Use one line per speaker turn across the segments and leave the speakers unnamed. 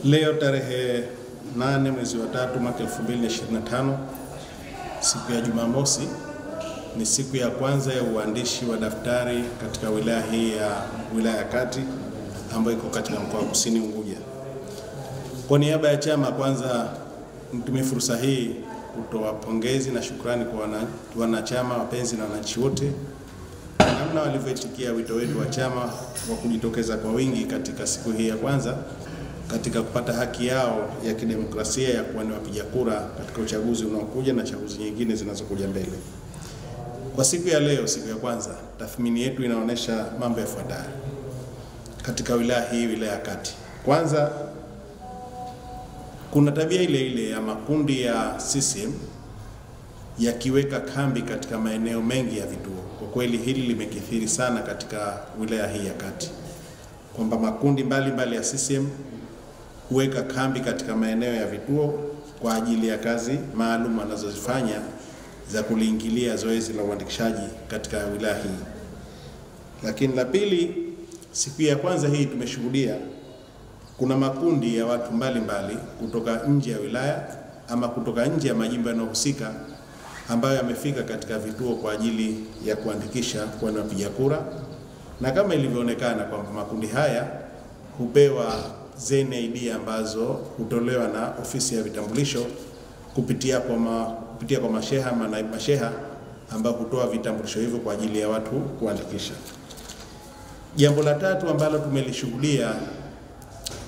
Leo tarehe 8 mwezi wa 3 mwaka 2025, siku ya Jumamosi, ni siku ya kwanza ya uandishi wa daftari katika wilaya hii ya wilaya ya Kati ambayo iko katika mkoa wa Kusini Unguja. Kwa niaba ya chama, kwanza nitumie fursa hii kutoa pongezi na shukrani kwa wanachama, wapenzi na wananchi wote namna walivyoitikia wito wetu wa chama wa kujitokeza kwa wingi katika siku hii ya kwanza katika kupata haki yao ya kidemokrasia ya kuwa ni wapiga kura katika uchaguzi unaokuja na chaguzi nyingine zinazokuja mbele. Kwa siku ya leo, siku ya kwanza, tathmini yetu inaonyesha mambo yafuatayo katika wilaya hii, wilaya ya Kati. Kwanza, kuna tabia ile ya makundi ya CCM yakiweka kambi katika maeneo mengi ya vituo. Kwa kweli hili limekithiri sana katika wilaya hii ya Kati, kwamba makundi mbalimbali ya CCM huweka kambi katika maeneo ya vituo kwa ajili ya kazi maalum wanazozifanya za kuliingilia zoezi la uandikishaji katika wilaya hii. Lakini la pili, siku ya kwanza hii tumeshuhudia kuna makundi ya watu mbalimbali kutoka nje ya wilaya ama kutoka nje ya majimbo yanayohusika ambayo yamefika katika vituo kwa ajili ya kuandikisha kwa wapiga kura, na kama ilivyoonekana kwamba makundi haya hupewa ZNID ambazo hutolewa na ofisi ya vitambulisho kupitia kwa masheha na naibu masheha ambao hutoa vitambulisho hivyo kwa ajili ya watu kuandikisha. Jambo la tatu ambalo tumelishuhudia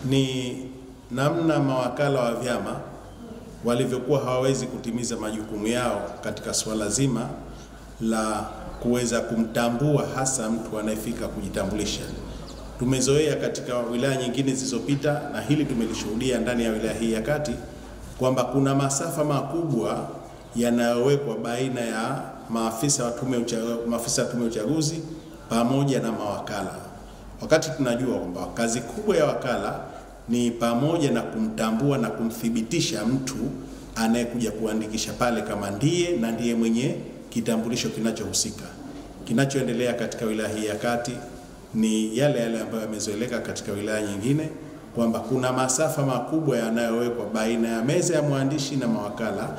ni namna mawakala wa vyama walivyokuwa hawawezi kutimiza majukumu yao katika swala zima la kuweza kumtambua hasa mtu anayefika kujitambulisha. Tumezoea katika wilaya nyingine zilizopita, na hili tumelishuhudia ndani ya wilaya hii ya Kati, kwamba kuna masafa makubwa yanayowekwa baina ya maafisa wa tume ya uchaguzi pamoja na mawakala, wakati tunajua kwamba kazi kubwa ya wakala ni pamoja na kumtambua na kumthibitisha mtu anayekuja kuandikisha pale kama ndiye mwenye kitambulisho kinachohusika. Kinachoendelea katika wilaya hii ya Kati ni yale ambayo yamezoeleka katika wilaya nyingine, kwamba kuna masafa makubwa yanayowekwa baina ya meza ya mwandishi na mawakala,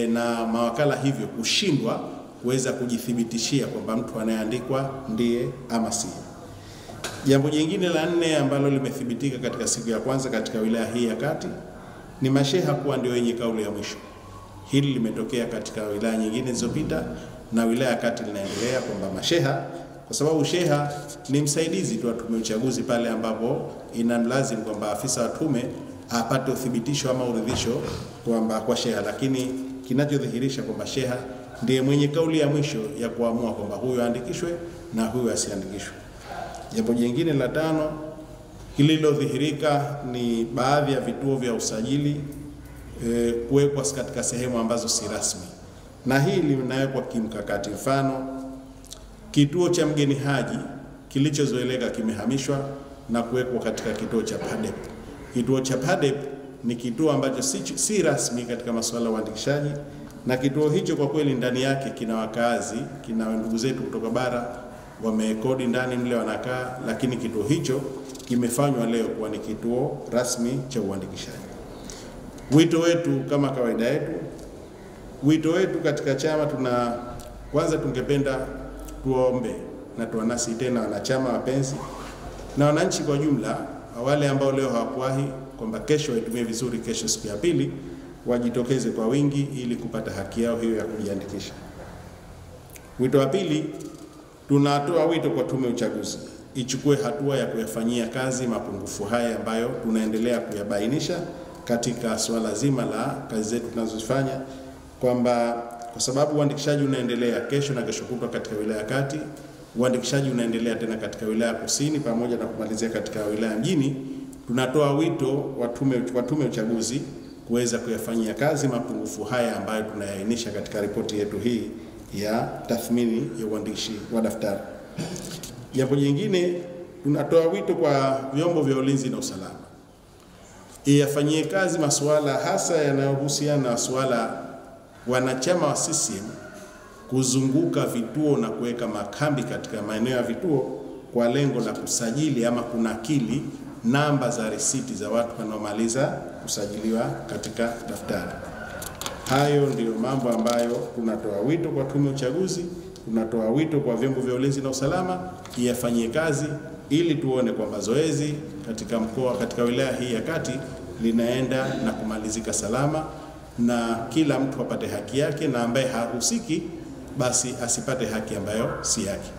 na mawakala hivyo kushindwa kuweza kujithibitishia kwamba mtu anayeandikwa ndiye ama si. Jambo jingine la 4 ambalo limethibitika katika siku ya kwanza katika wilaya hii ya Kati ni masheha kuwa ndio wenye kauli ya mwisho. Hili limetokea katika wilaya nyingine zilizopita, na wilaya ya Kati linaendelea kwamba masheha, kwa sababu sheha ni msaidizi tu wa tume ya uchaguzi pale ambapo inalazimu kwamba afisa wa tume apate uthibitisho ama uridhisho kwa sheha, lakini kinachodhihirisha kwamba sheha ndiye mwenye kauli ya mwisho ya kuamua kwamba huyu aandikishwe na huyu asiandikishwe. Jambo jingine la 5 lililodhihirika ni baadhi ya vituo vya usajili kuwekwa katika sehemu ambazo si rasmi, na hili linawekwa kimkakati. Mfano, kituo cha mgeni haji kilichozoeleka kimehamishwa na kuwekwa katika kituo cha PADEP. Kituo cha PADEP ni kituo ambacho si rasmi katika masuala ya uandikishaji, na kituo hicho kwa kweli ndani yake kina wakazi, kina ndugu zetu kutoka bara wamekodi ndani mle wanakaa, lakini kituo hicho kimefanywa leo kuwa ni kituo rasmi cha uandikishaji. Wito wetu kama kawaida yetu, wito wetu katika chama, kwanza tungependa tuombe na tuanasi tena wanachama wapenzi na wananchi kwa jumla, wale ambao leo hawakuwahi, kwamba kesho waitumie vizuri, kesho siku ya pili wajitokeze kwa wingi ili kupata haki yao hiyo ya kujiandikisha. Wito wa pili, tunatoa wito kwa tume ya uchaguzi ichukue hatua ya kuyafanyia kazi mapungufu haya ambayo tunaendelea kuyabainisha katika swala zima la kazi zetu tunazozifanya, kwamba kwa sababu uandikishaji unaendelea kesho na kesho kutwa katika wilaya Kati, uandikishaji unaendelea tena katika wilaya Kusini pamoja na kumalizia katika wilaya Mjini. Tunatoa wito wa tume ya uchaguzi kuweza kuyafanyia kazi mapungufu haya ambayo tunayaainisha katika ripoti yetu hii ya tathmini ya uandishi wa daftari. Jambo jingine, tunatoa wito kwa vyombo vya ulinzi na usalama yafanyie kazi masuala hasa yanayohusiana na swala wanachama wa CCM kuzunguka vituo na kuweka makambi katika maeneo ya vituo kwa lengo la kusajili ama kunakili namba za risiti za watu wanaomaliza kusajiliwa katika daftari. Hayo ndiyo mambo ambayo tunatoa wito kwa Tume ya Uchaguzi, tunatoa wito kwa vyombo vya ulinzi na usalama iyafanyie kazi, ili tuone kwamba zoezi katika mkoa, katika wilaya hii ya Kati linaenda na kumalizika salama, na kila mtu apate haki yake, na ambaye hahusiki basi asipate haki ambayo si yake.